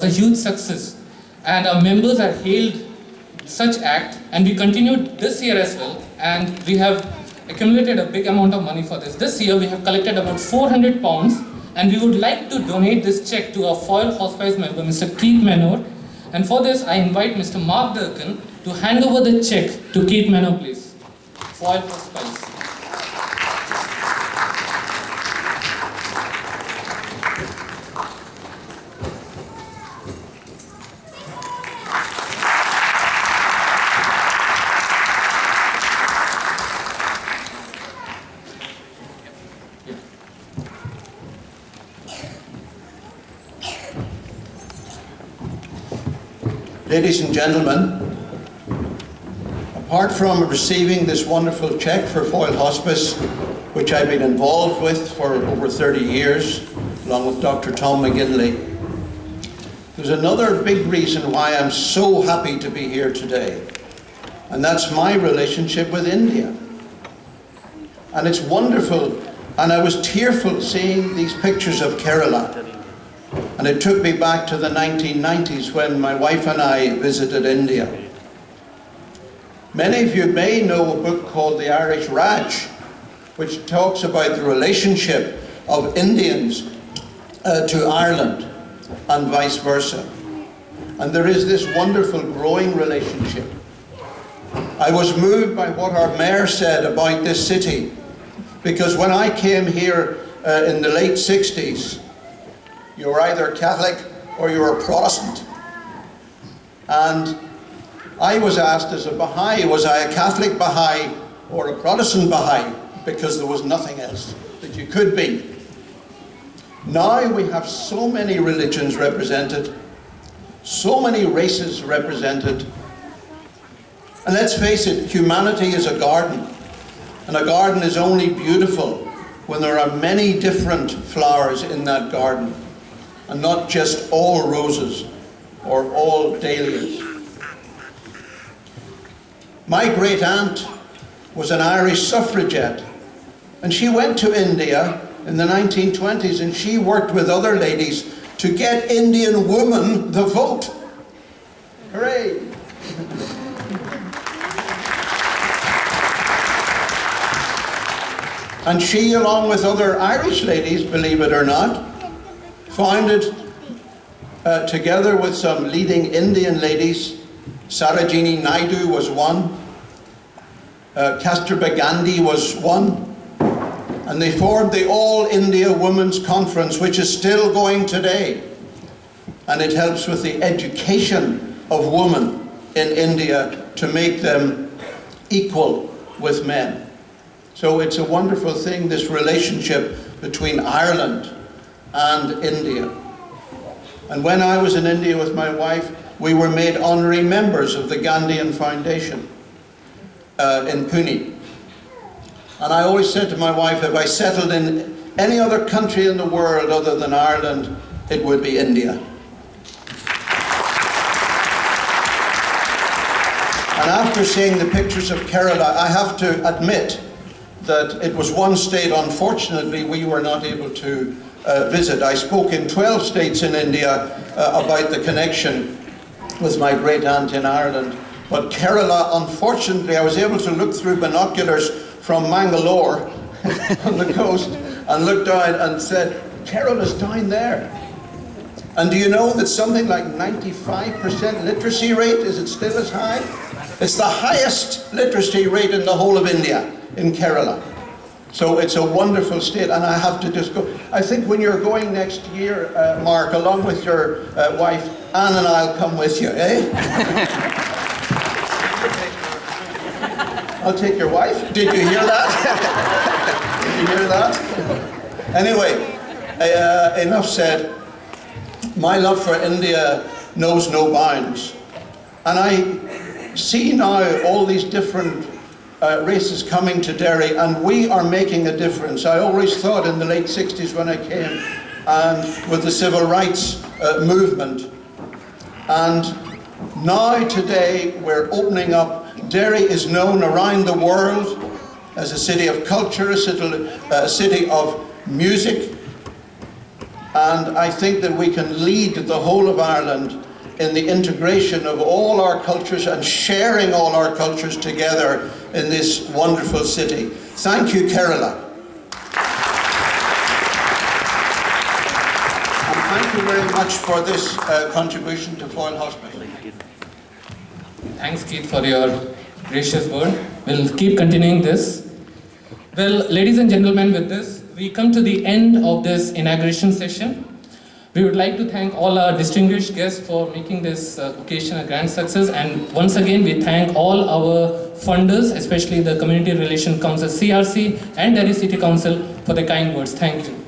a huge success, and our members are hailed such act, and we continued this year as well, and we have accumulated a big amount of money for this. This year we have collected about 400 pounds, and we would like to donate this check to our Foyle Hospice member, Mr. Keith Menor. And for this, I invite Mr. Mark Durkin to hand over the check to Keith Menor, please. Foyle Hospice. Ladies and gentlemen, apart from receiving this wonderful cheque for Foyle Hospice, which I've been involved with for over 30 years, along with Dr. Tom McGinley, there's another big reason why I'm so happy to be here today, and that's my relationship with India. And it's wonderful, and I was tearful seeing these pictures of Kerala. And it took me back to the 1990s when my wife and I visited India. Many of you may know a book called The Irish Raj, which talks about the relationship of Indians to Ireland and vice versa. And there is this wonderful growing relationship. I was moved by what our mayor said about this city, because when I came here in the late 60s, you were either Catholic or you were Protestant. And I was asked as a Baha'i, was I a Catholic Baha'i or a Protestant Baha'i? Because there was nothing else that you could be. Now we have so many religions represented, so many races represented. And let's face it, humanity is a garden. And a garden is only beautiful when there are many different flowers in that garden, and not just all roses or all dahlias. My great aunt was an Irish suffragette, and she went to India in the 1920s, and she worked with other ladies to get Indian women the vote. Hooray! And she, along with other Irish ladies, believe it or not, founded, together with some leading Indian ladies, Sarojini Naidu was one, Kasturba Gandhi was one, and they formed the All India Women's Conference, which is still going today. And it helps with the education of women in India to make them equal with men. So it's a wonderful thing, this relationship between Ireland and India. And when I was in India with my wife, we were made honorary members of the Gandhian Foundation in Pune. And I always said to my wife, if I settled in any other country in the world other than Ireland, it would be India. And after seeing the pictures of Kerala, I have to admit that it was one state, unfortunately, we were not able to visit. I spoke in 12 states in India about the connection with my great aunt in Ireland. But Kerala, unfortunately, I was able to look through binoculars from Mangalore on the coast and looked down and said, Kerala's down there. And do you know that something like 95% literacy rate, is it still as high? It's the highest literacy rate in the whole of India, in Kerala. So it's a wonderful state, and I have to just go. I think when you're going next year, Mark, along with your wife, Anne and I'll come with you, eh? I'll take your wife. Did you hear that? Did you hear that? Anyway, enough said. My love for India knows no bounds. And I see now all these different races coming to Derry, and we are making a difference. I always thought in the late 60s when I came, and with the civil rights movement. And now today we're opening up. Derry is known around the world as a city of culture, a city of music. And I think that we can lead the whole of Ireland in the integration of all our cultures and sharing all our cultures together in this wonderful city. Thank you, Kerala. And thank you very much for this contribution to Foyle Hospital. Thanks, Keith, for your gracious word. We'll keep continuing this. Well, ladies and gentlemen, with this, we come to the end of this inauguration session. We would like to thank all our distinguished guests for making this occasion a grand success. And once again, we thank all our funders, especially the Community Relation Council, CRC, and Delhi City Council for the kind words. Thank you.